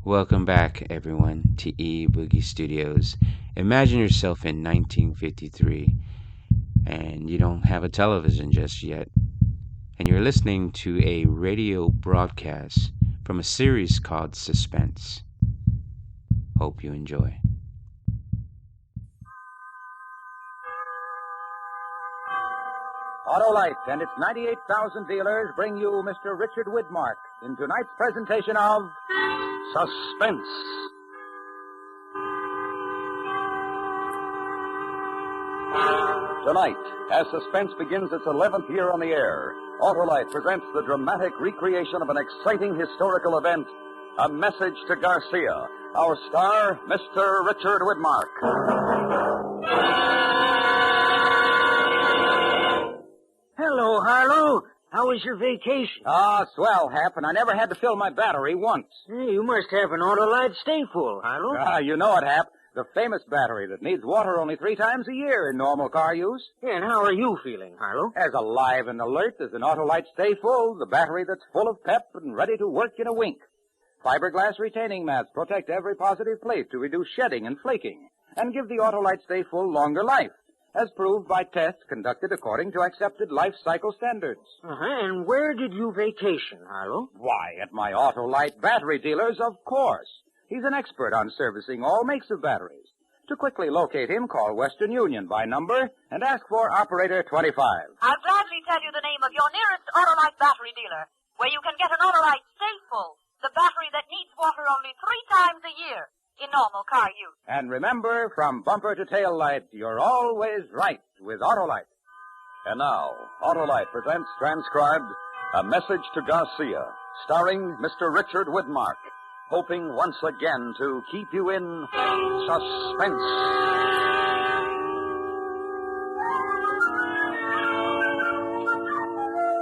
Welcome back, everyone, to E Boogie Studios. Imagine yourself in 1953, and you don't have a television just yet, and you're listening to a radio broadcast from a series called Suspense. Hope you enjoy. Autolite and its 98,000 dealers bring you Mr. Richard Widmark in tonight's presentation of Suspense. Tonight, as Suspense begins its 11th year on the air, Autolite presents the dramatic recreation of an exciting historical event, A Message to Garcia. Our star, Mr. Richard Widmark. Hello, Harlow. How was your vacation? Ah, swell, Hap, and I never had to fill my battery once. Hey, you must have an Autolite stay full, Harlow. Ah, you know it, Hap. The famous battery that needs water only 3 times a year in normal car use. Yeah, and how are you feeling, Harlow? As alive and alert as an Autolite Stay Full, the battery that's full of pep and ready to work in a wink. Fiberglass retaining mats protect every positive place to reduce shedding and flaking and give the Autolite Stay Full longer life, as proved by tests conducted according to accepted life cycle standards. And where did you vacation, Harlow? Why, at my Autolite battery dealers, of course. He's an expert on servicing all makes of batteries. To quickly locate him, call Western Union by number and ask for Operator 25. I'll gladly tell you the name of your nearest Autolite battery dealer, where you can get an Autolite Stay Full, the battery that needs water only 3 times a year in normal car use. And remember, from bumper to tail light, you're always right with Autolite. And now, Autolite presents transcribed A Message to Garcia, starring Mr. Richard Widmark, hoping once again to keep you in suspense.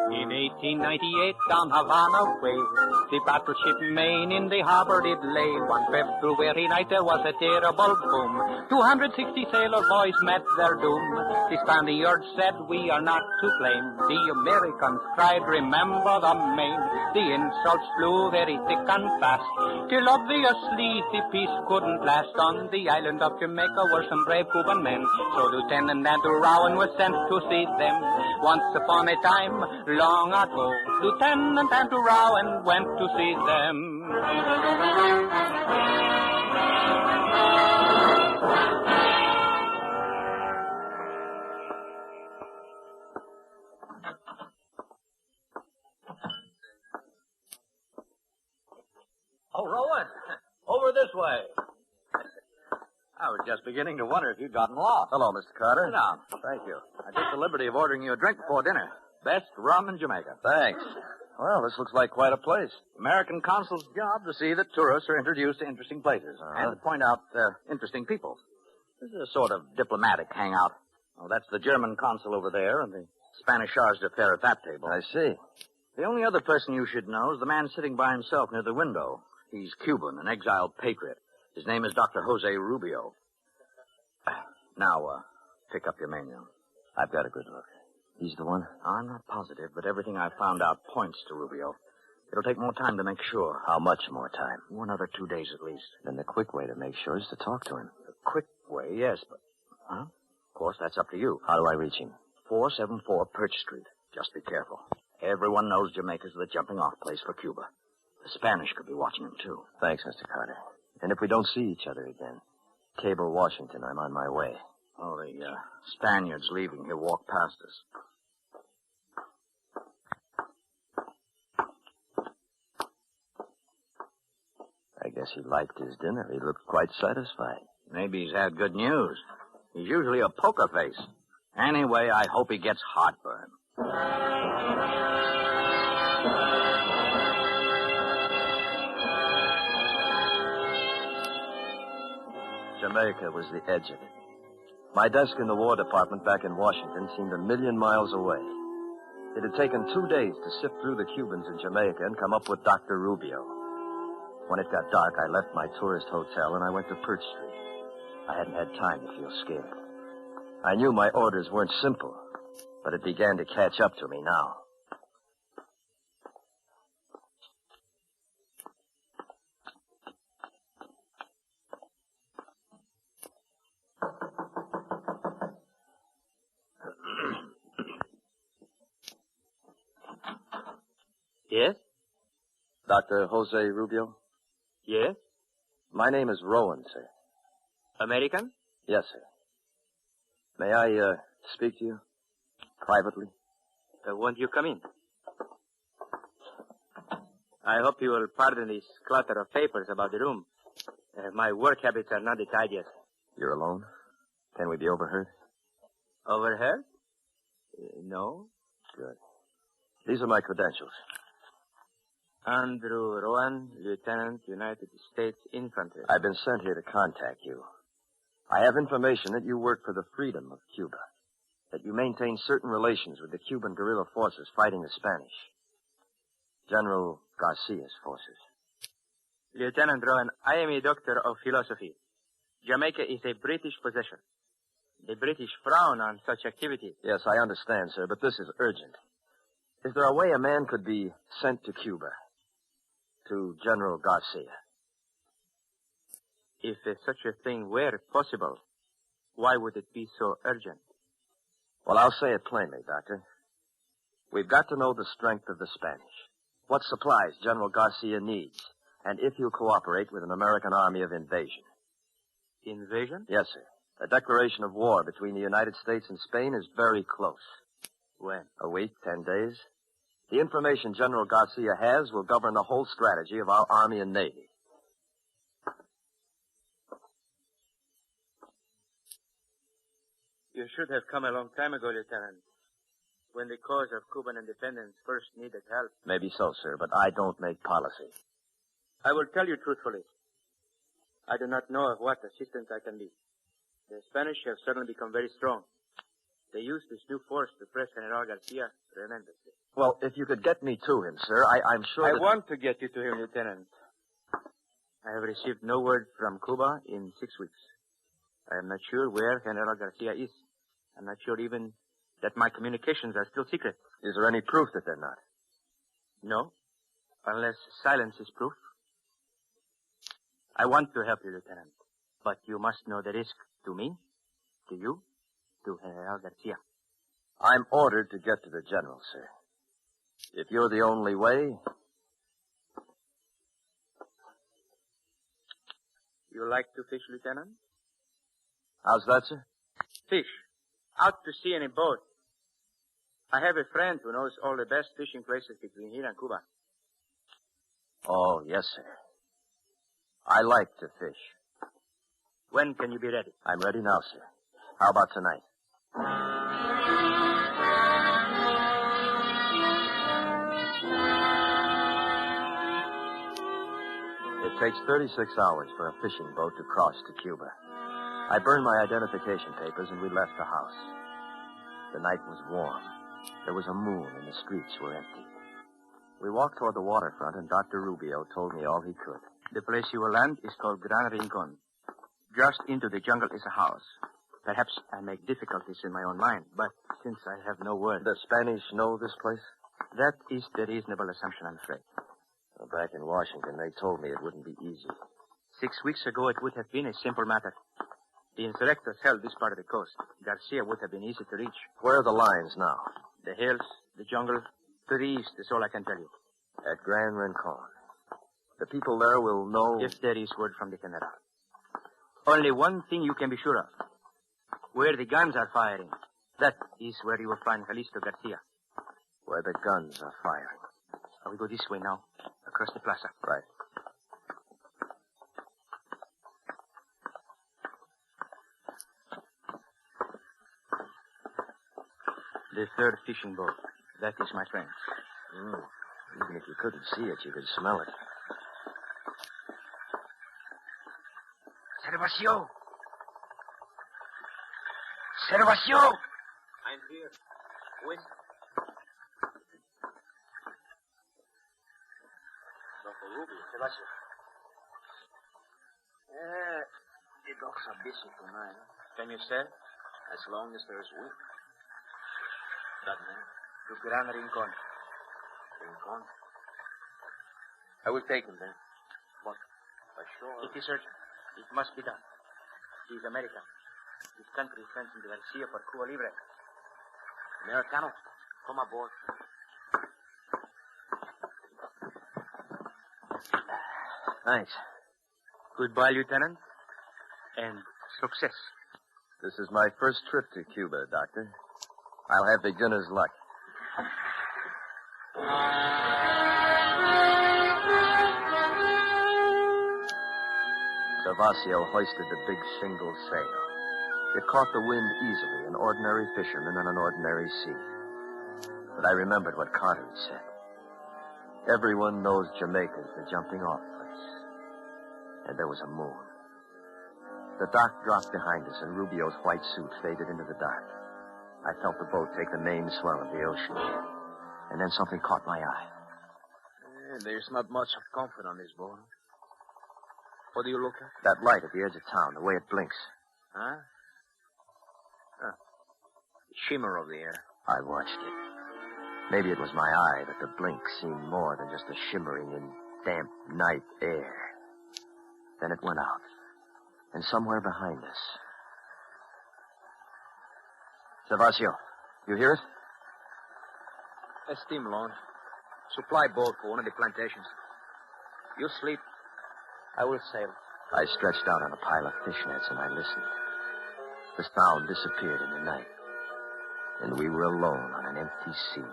In 1898, down Havana way, the battleship Maine in the harbor did lay. One February night there was a terrible boom. 260 sailor boys met their doom. The Spaniards said, we are not to blame. The Americans cried, remember the Maine. The insults flew very thick and fast, till obviously the peace couldn't last. On the island of Jamaica were some brave Cuban men, so Lieutenant Andrew Rowan was sent to see them. Once upon a time, long ago, Lieutenant Andrew Rowan went to see them. Oh, Rowan, over this way. I was just beginning to wonder if you'd gotten lost. Hello, Mr. Carter. Sit down. Thank you. I took the liberty of ordering you a drink before dinner. Best rum in Jamaica. Thanks. Well, this looks like quite a place. American consul's job to see that tourists are introduced to interesting places and to point out interesting people. This is a sort of diplomatic hangout. Oh, that's the German consul over there and the Spanish charge d'affaires at that table. I see. The only other person you should know is the man sitting by himself near the window. He's Cuban, an exiled patriot. His name is Dr. Jose Rubio. Now, pick up your menu. I've got a good look. He's the one? I'm not positive, but everything I've found out points to Rubio. It'll take more time to make sure. How much more time? Another 2 days at least. Then the quick way to make sure is to talk to him. The quick way, yes, but... Huh? Of course, that's up to you. How do I reach him? 474 Perch Street. Just be careful. Everyone knows Jamaica's the jumping-off place for Cuba. The Spanish could be watching him, too. Thanks, Mr. Carter. And if we don't see each other again, cable Washington, I'm on my way. Oh, the Spaniard's leaving. He'll walk past us. I guess he liked his dinner. He looked quite satisfied. Maybe he's had good news. He's usually a poker face. Anyway, I hope he gets heartburn. Jamaica was the edge of it. My desk in the War Department back in Washington seemed 1,000,000 miles away. It had taken 2 days to sift through the Cubans in Jamaica and come up with Dr. Rubio. When it got dark, I left my tourist hotel and I went to Perch Street. I hadn't had time to feel scared. I knew my orders weren't simple, but it began to catch up to me now. Yes? Dr. Jose Rubio? Yes? My name is Rowan, sir. American? Yes, sir. May I, speak to you? Privately? Won't you come in? I hope you will pardon this clutter of papers about the room. My work habits are not the tidiest. You're alone? Can we be overheard? Overheard? No. Good. These are my credentials. Andrew Rowan, Lieutenant, United States Infantry. I've been sent here to contact you. I have information that you work for the freedom of Cuba, that you maintain certain relations with the Cuban guerrilla forces fighting the Spanish. General Garcia's forces. Lieutenant Rowan, I am a doctor of philosophy. Jamaica is a British possession. The British frown on such activities. Yes, I understand, sir, but this is urgent. Is there a way a man could be sent to Cuba? To General Garcia? If such a thing were possible, why would it be so urgent? Well, I'll say it plainly, Doctor. We've got to know the strength of the Spanish, what supplies General Garcia needs, and if he'll cooperate with an American army of invasion. Invasion? Yes, sir. A declaration of war between the United States and Spain is very close. When? A week, 10 days. The information General Garcia has will govern the whole strategy of our Army and Navy. You should have come a long time ago, Lieutenant, when the cause of Cuban independence first needed help. Maybe so, sir, but I don't make policy. I will tell you truthfully. I do not know of what assistance I can be. The Spanish have suddenly become very strong. They use this new force to press General Garcia tremendously. Well, if you could get me to him, sir, I'm sure I that... want to get you to him, Lieutenant. I have received no word from Cuba in 6 weeks. I am not sure where General Garcia is. I'm not sure even that my communications are still secret. Is there any proof that they're not? No, unless silence is proof. I want to help you, Lieutenant, but you must know the risk to me, to you, to General Garcia. I'm ordered to get to the general, sir. If you're the only way... You like to fish, Lieutenant? How's that, sir? Fish. Out to sea in a boat. I have a friend who knows all the best fishing places between here and Cuba. Oh, yes, sir. I like to fish. When can you be ready? I'm ready now, sir. How about tonight? It takes 36 hours for a fishing boat to cross to Cuba. I burned my identification papers and we left the house. The night was warm. There was a moon and the streets were empty. We walked toward the waterfront and Dr. Rubio told me all he could. The place you will land is called Gran Rincon. Just into the jungle is a house. Perhaps I make difficulties in my own mind, but since I have no word... The Spanish know this place? That is the reasonable assumption, I'm afraid. Well, back in Washington, they told me it wouldn't be easy. 6 weeks ago, it would have been a simple matter. The insurrectors held this part of the coast. Garcia would have been easy to reach. Where are the lines now? The hills, the jungle, to the east is all I can tell you. At Gran Rincon. The people there will know... If there is word from the General. Only one thing you can be sure of. Where the guns are firing, that is where you will find Jalisco Garcia. Where the guns are firing. We go this way now, across the plaza. Right. The third fishing boat. That is my friend. Even if you couldn't see it, you could smell it. Servacio! Servacio! I'm here. Wait. Dr. Rubio, Servacio. The dogs are busy tonight. Can you stay? As long as there's wind. That man. To Gran Rincon. Rincon? I will take him then. But, sure. It is urgent. It must be done. He is American. His country sends him to Garcia for Cuba Libre. Americano, come aboard. Thanks. Goodbye, Lieutenant. And success. This is my first trip to Cuba, Doctor. I'll have beginner's luck. Gervasio hoisted the big shingle sail. It caught the wind easily, an ordinary fisherman on an ordinary sea. But I remembered what Carter had said. Everyone knows Jamaica's the jumping-off place. And there was a moon. The dock dropped behind us, and Rubio's white suit faded into the dark. I felt the boat take the main swell of the ocean. And then something caught my eye. There's not much of comfort on this boat. What do you look at? That light at the edge of town, the way it blinks. Huh? The shimmer of the air. I watched it. Maybe it was my eye, but the blink seemed more than just a shimmering in damp night air. Then it went out. And somewhere behind us. Gervasio, you hear it? A steam launch. Supply boat for one of the plantations. You sleep. I will sail. I stretched out on a pile of fish nets and I listened. The sound disappeared in the night. And we were alone on an empty sea.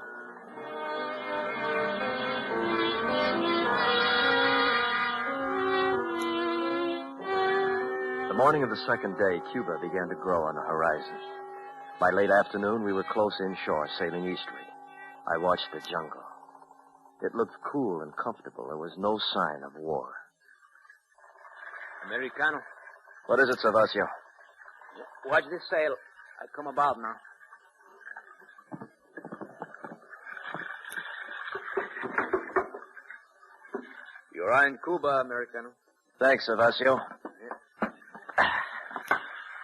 The morning of the second day, Cuba began to grow on the horizon. By late afternoon, we were close inshore, sailing eastward. I watched the jungle. It looked cool and comfortable. There was no sign of war. Americano. What is it, Gervasio? Watch this sail. I come about now. You're in Cuba, Americano. Thanks, Gervasio.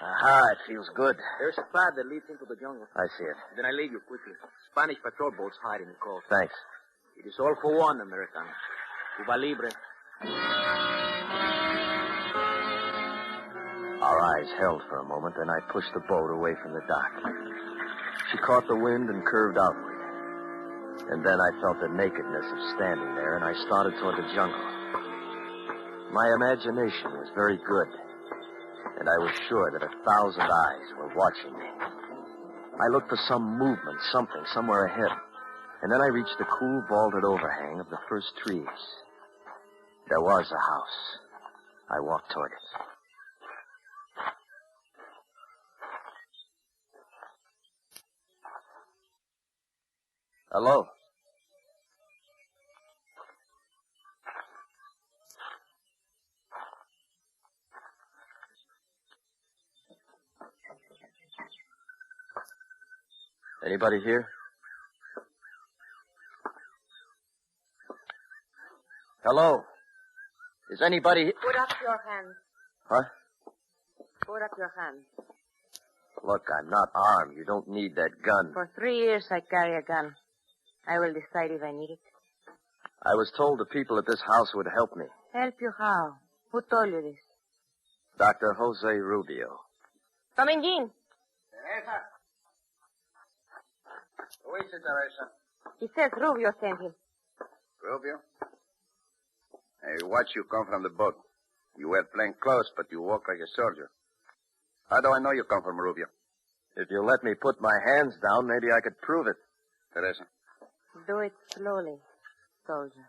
Aha, it feels good. There's a path that leads into the jungle. I see it. Then I leave you quickly. Spanish patrol boats hide in the coast. Thanks. It is all for one, Americano. Cuba Libre. Our eyes held for a moment, then I pushed the boat away from the dock. She caught the wind and curved outward. And then I felt the nakedness of standing there, and I started toward the jungle. My imagination was very good, and I was sure that 1,000 eyes were watching me. I looked for some movement, something, somewhere ahead, and then I reached the cool, vaulted overhang of the first trees. There was a house. I walked toward it. Hello? Anybody here? Hello? Is anybody... Put up your hands. Huh? Put up your hands. Look, I'm not armed. You don't need that gun. For 3 years I carry a gun. I will decide if I need it. I was told the people at this house would help me. Help you how? Who told you this? Dr. Jose Rubio. Come in, Jean. Teresa. Who is it, Teresa? He says Rubio sent him. Rubio? I watched you come from the boat. You wear plain clothes, but you walk like a soldier. How do I know you come from Rubio? If you'll let me put my hands down, maybe I could prove it. Teresa. Do it slowly, soldier.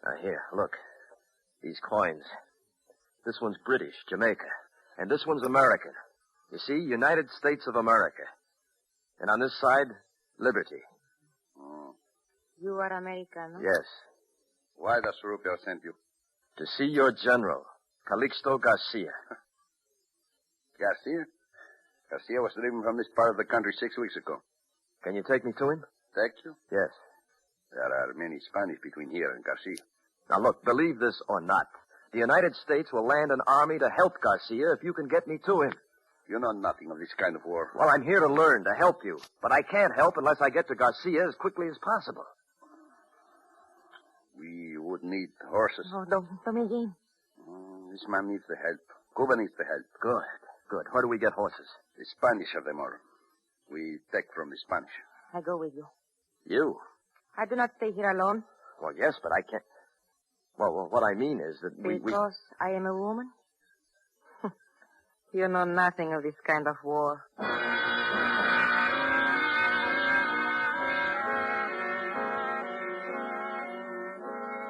Now, here, look. These coins. This one's British, Jamaica. And this one's American. You see, United States of America. And on this side, liberty. Oh. You are American, no? Yes. Why does Rubio send you? To see your general, Calixto Garcia. Garcia? Garcia was driven from this part of the country 6 weeks ago. Can you take me to him? Take you? Yes. There are many Spanish between here and Garcia. Now, look, believe this or not, the United States will land an army to help Garcia if you can get me to him. You know nothing of this kind of war. Well, I'm here to learn, to help you. But I can't help unless I get to Garcia as quickly as possible. We would need horses. Oh, don't me, Jean. This man needs the help. Cuba needs the help. Good, good. Where do we get horses? The Spanish have them all. We take from the Spanish. I go with you. You? I do not stay here alone. Well, yes, but I can't. Well, what I mean is that we... Because I am a woman? You know nothing of this kind of war.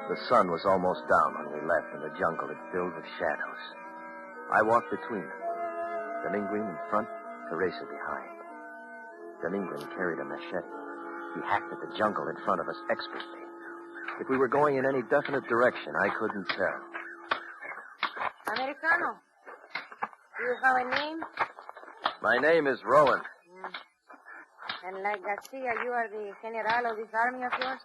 The sun was almost down when we left, and the jungle had filled with shadows. I walked between them. Dominguez in front, Teresa behind. Dominguez carried a machete. He hacked at the jungle in front of us expertly. If we were going in any definite direction, I couldn't tell. Americano, do you have a name? My name is Rowan. And like Garcia, you are the general of this army of yours?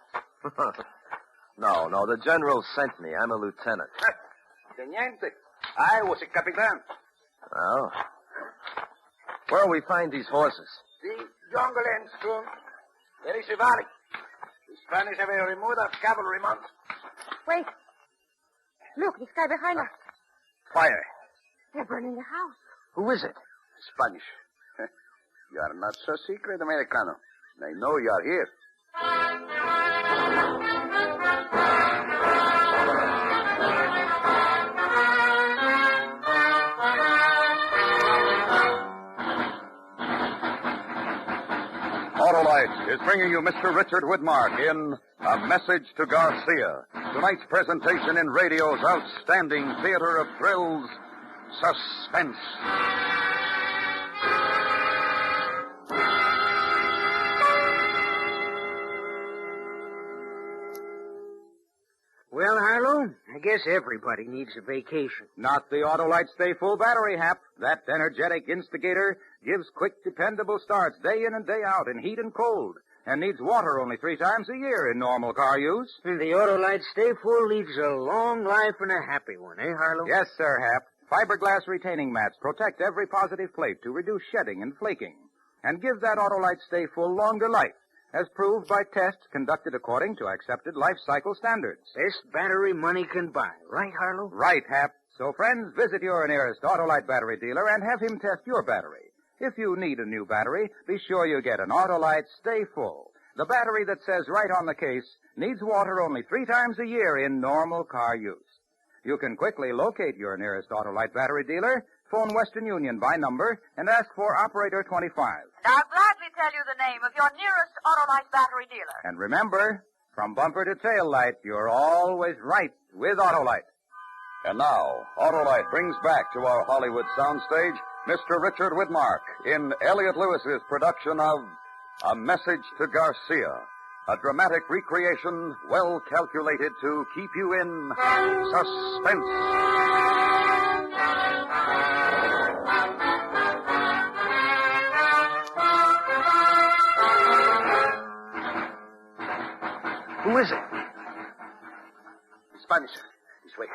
No, the general sent me. I'm a lieutenant. Teniente, I was a capitan. Oh. Where'll we find these horses? The jungle ends soon. There is a valley. The Spanish have a remote cavalry mount. Wait. Look, this guy behind us. Fire. They're burning the house. Who is it? Spanish. You are not so secret, Americano. I know you are here. Autolite is bringing you Mr. Richard Widmark in A Message to Garcia. Tonight's presentation in radio's outstanding theater of thrills, Suspense. Well, Harlow, I guess everybody needs a vacation. Not the Autolite Stay Full battery, Hap. That energetic instigator gives quick, dependable starts day in and day out in heat and cold, and needs water only 3 times a year in normal car use. And the Autolite Stay Full leads a long life and a happy one, eh, Harlow? Yes, sir, Hap. Fiberglass retaining mats protect every positive plate to reduce shedding and flaking, and give that Autolite Stay Full longer life, as proved by tests conducted according to accepted life cycle standards. Best battery money can buy, right, Harlow? Right, Hap. So, friends, visit your nearest Autolite battery dealer and have him test your battery. If you need a new battery, be sure you get an Autolite Stay Full. The battery that says right on the case, needs water only 3 times a year in normal car use. You can quickly locate your nearest Autolite battery dealer, phone Western Union by number, and ask for Operator 25. And I'll gladly tell you the name of your nearest Autolite battery dealer. And remember, from bumper to tail light, you're always right with Autolite. And now, Autolite brings back to our Hollywood soundstage Mr. Richard Widmark in Elliot Lewis's production of A Message to Garcia, a dramatic recreation well calculated to keep you in suspense. Who is it? Spanish. This way.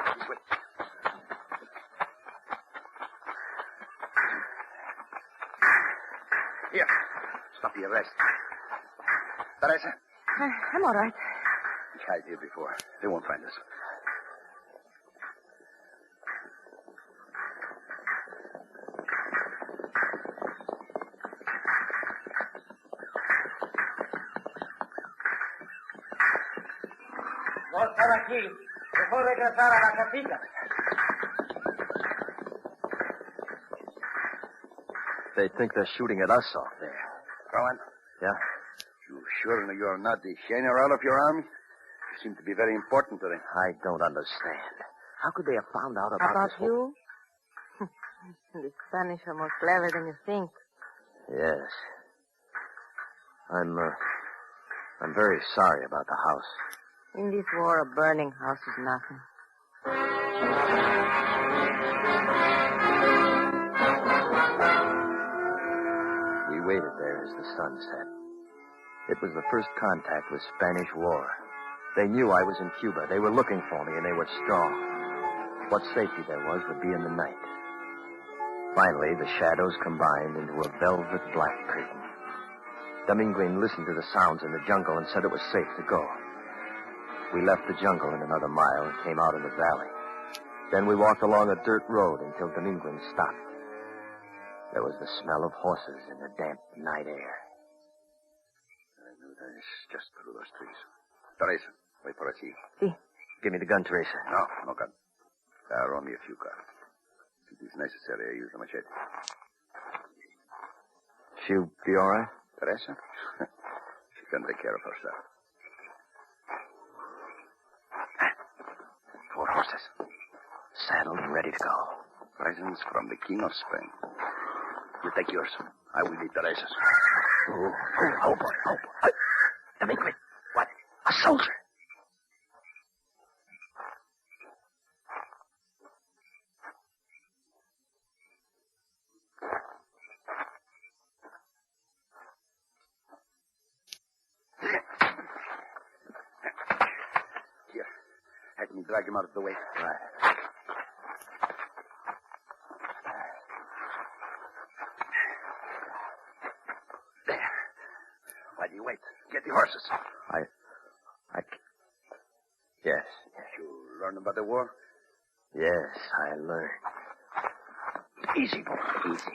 Here. Stop the arrest. Teresa. I'm all right. We hide here before. They won't find us. No estar aquí. Mejor regresar a la casita. They think they're shooting at us off there. Rowan, Yeah? you sure you are not the general of your army? You seem to be very important to them. I don't understand. How could they have found out about About this whole... you? The Spanish are more clever than you think. Yes. I'm very sorry about the house. In this war, a burning house is nothing. We waited there as the sun set. It was the first contact with Spanish war. They knew I was in Cuba. They were looking for me, and they were strong. What safety there was would be in the night. Finally, the shadows combined into a velvet black curtain. Dominguez listened to the sounds in the jungle and said it was safe to go. We left the jungle in another mile and came out in the valley. Then we walked along a dirt road until Dominguez stopped. There was the smell of horses in the damp night air. I knew that is just through those trees. Teresa, wait for us here. See. Give me the gun, Teresa. No, no gun. There are only a few cards. If it is necessary, I use the machete. She'll be all right? Teresa? She can take care of herself. 4 horses. Saddled and ready to go. Presents from the King of Spain. You take yours. I will lead Teresa's. Oh, boy. Delinquent. What? A soldier. Here. Help me drag him out of the way. Right. There. While you wait, get the horses. Yes. You learn about the war? Yes, I learned. Easy, boy. Easy.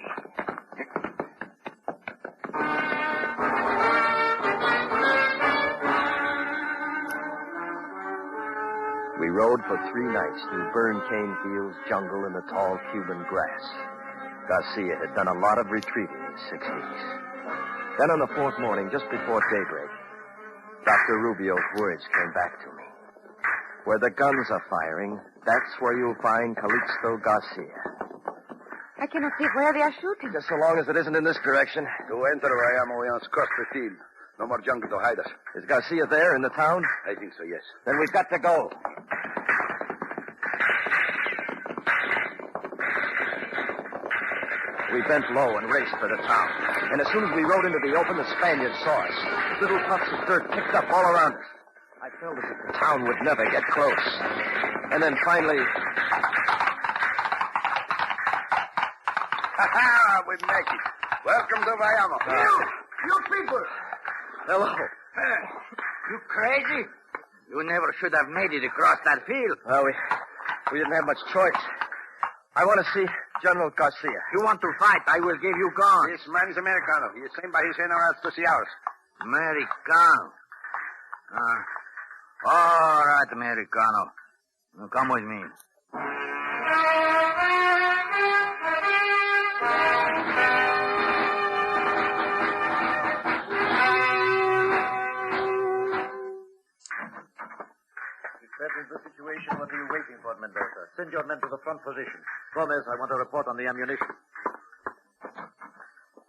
We rode for 3 nights through burned cane fields, jungle, and the tall Cuban grass. Garcia had done a lot of retreating in 6 weeks. Then on the 4th morning, just before daybreak, Dr. Rubio's words came back to me. Where the guns are firing, that's where you'll find Calixto Garcia. I cannot see where they are shooting. Just so long as it isn't in this direction. To enter Bayamo, we must cross the field. No more jungle to hide us. Is Garcia there in the town? I think so, yes. Then we've got to go. We bent low and raced for the town. And as soon as we rode into the open, the Spaniards saw us. Little puffs of dirt kicked up all around us. I felt as if the town would never get close. And then finally... Ha-ha! We make it. Welcome to Bayamo. You people! Hello. You crazy? You never should have made it across that field. Well, we didn't have much choice. I want to see General Garcia. You want to fight, I will give you guns. This man is Americano. He is sent by his generals to see ours. Americano. All right, Americano. Now come with me. That is the situation. What are you waiting for, Mendoza? Send your men to the front position. Gomez, I want a report on the ammunition.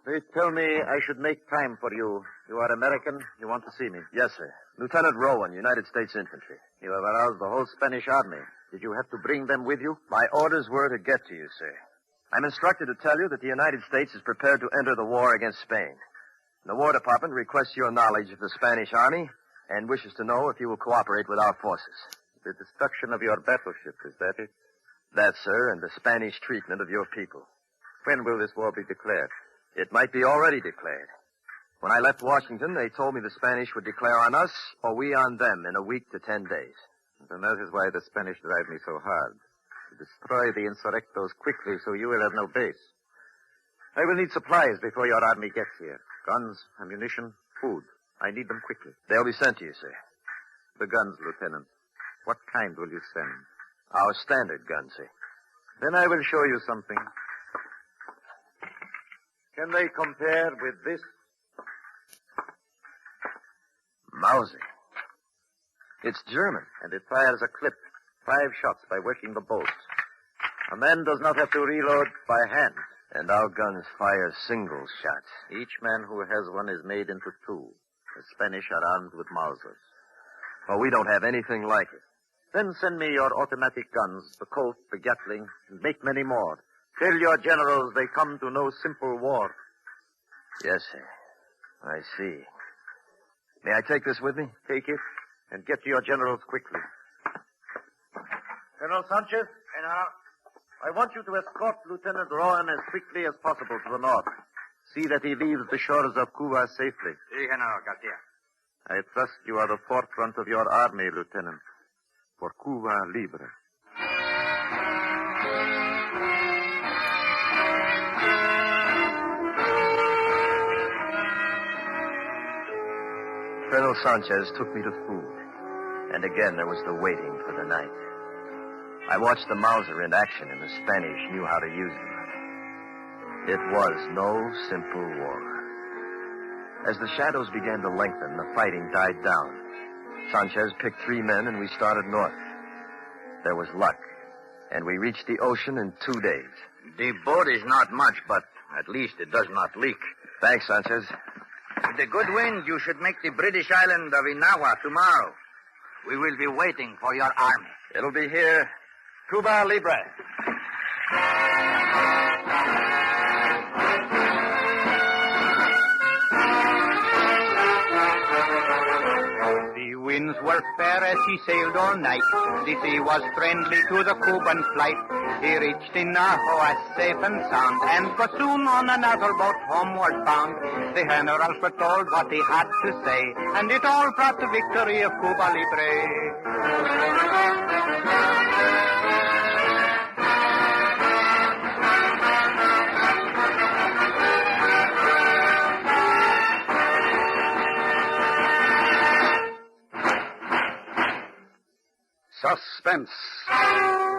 They tell me I should make time for you. You are American. You want to see me. Yes, sir. Lieutenant Rowan, United States Infantry. You have aroused the whole Spanish army. Did you have to bring them with you? My orders were to get to you, sir. I'm instructed to tell you that the United States is prepared to enter the war against Spain. The War Department requests your knowledge of the Spanish army and wishes to know if you will cooperate with our forces. The destruction of your battleship, is that it? That, sir, and the Spanish treatment of your people. When will this war be declared? It might be already declared. When I left Washington, they told me the Spanish would declare on us or we on them in a week to 10 days. And that is why the Spanish drive me so hard. To destroy the insurrectos quickly so you will have no base. I will need supplies before your army gets here. Guns, ammunition, food. I need them quickly. They'll be sent to you, sir. The guns, Lieutenant. What kind will you send? Our standard guns, sir. Then I will show you something. Can they compare with this? Mauser. It's German. And it fires a clip. 5 shots by working the bolts. A man does not have to reload by hand. And our guns fire single shots. Each man who has one is made into 2. The Spanish are armed with Mausers. Well, we don't have anything like it. Then send me your automatic guns, the Colt, the Gatling, and make many more. Tell your generals they come to no simple war. Yes, sir. I see. May I take this with me? Take it, and get to your generals quickly. General Sanchez? General? I want you to escort Lieutenant Rowan as quickly as possible to the north. See that he leaves the shores of Cuba safely. Si, General Garcia. I trust you are the forefront of your army, Lieutenant. For Cuba Libre. Colonel Sanchez took me to food. And again there was the waiting for the night. I watched the Mauser in action, and the Spanish knew how to use them. It was no simple war. As the shadows began to lengthen, the fighting died down. Sanchez picked 3 men, and we started north. There was luck, and we reached the ocean in 2 days. The boat is not much, but at least it does not leak. Thanks, Sanchez. With the good wind, you should make the British island of Inawa tomorrow. We will be waiting for your army. It'll be here. Cuba Libre. The winds were fair as he sailed all night. The sea was friendly to the Cuban flight. He reached Inahoa safe and sound, and was soon on another boat homeward bound. The generals were told what he had to say, and it all brought the victory of Cuba Libre. Suspense.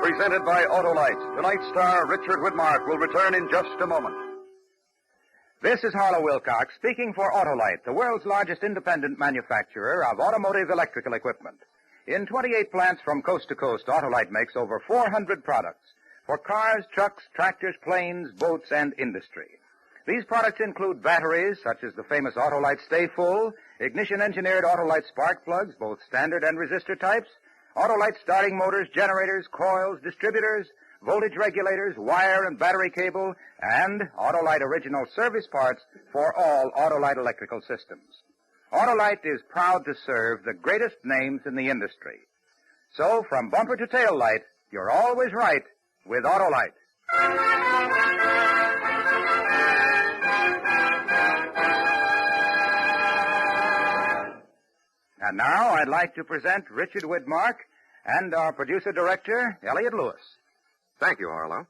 Presented by Autolite. Tonight's star, Richard Widmark, will return in just a moment. This is Harlow Wilcox speaking for Autolite, the world's largest independent manufacturer of automotive electrical equipment. In 28 plants from coast to coast, Autolite makes over 400 products for cars, trucks, tractors, planes, boats, and industry. These products include batteries, such as the famous Autolite Stay Full, ignition-engineered Autolite spark plugs, both standard and resistor types, Autolite starting motors, generators, coils, distributors, voltage regulators, wire and battery cable, and Autolite original service parts for all Autolite electrical systems. Autolite is proud to serve the greatest names in the industry. So, from bumper to tail light, you're always right with Autolite. And now I'd like to present Richard Widmark and our producer-director, Elliot Lewis. Thank you, Harlow.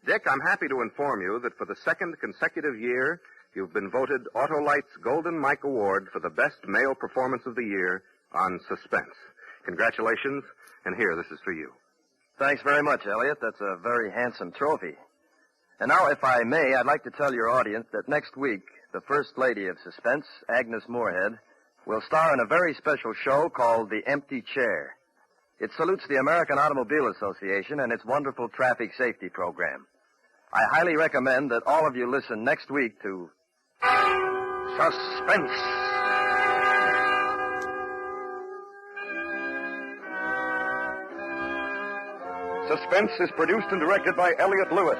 Dick, I'm happy to inform you that for the second consecutive year, you've been voted Autolite's Golden Mike Award for the best male performance of the year on Suspense. Congratulations, and here, this is for you. Thanks very much, Elliot. That's a very handsome trophy. And now, if I may, I'd like to tell your audience that next week, the First Lady of Suspense, Agnes Moorehead, will star in a very special show called The Empty Chair. It salutes the American Automobile Association and its wonderful traffic safety program. I highly recommend that all of you listen next week to Suspense. Suspense is produced and directed by Elliot Lewis,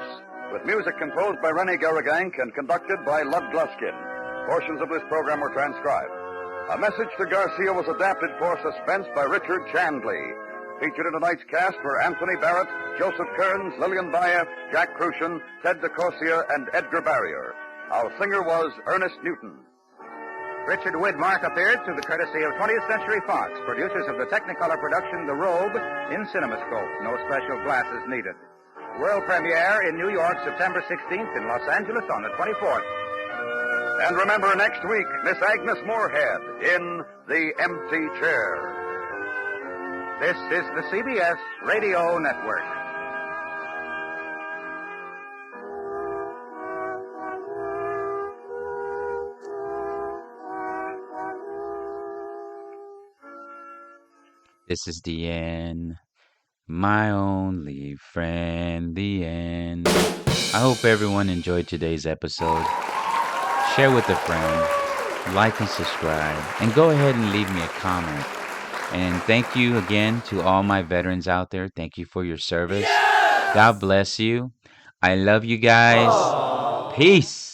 with music composed by Rennie Garrigank and conducted by Lud Gluskin. Portions of this program were transcribed. A Message to Garcia was adapted for Suspense by Richard Chandley. Featured in tonight's cast were Anthony Barrett, Joseph Kearns, Lillian Bayef, Jack Crucian, Ted DeCorsia, and Edgar Barrier. Our singer was Ernest Newton. Richard Widmark appeared through the courtesy of 20th Century Fox, producers of the Technicolor production The Robe in CinemaScope. No special glasses needed. World premiere in New York, September 16th, in Los Angeles on the 24th. And remember, next week, Miss Agnes Moorehead in The Empty Chair. This is the CBS Radio Network. This is the end. My only friend, the end. I hope everyone enjoyed today's episode. Share with a friend, like and subscribe, and go ahead and leave me a comment. And thank you again to all my veterans out there. Thank you for your service. God bless you. I love you guys. Peace.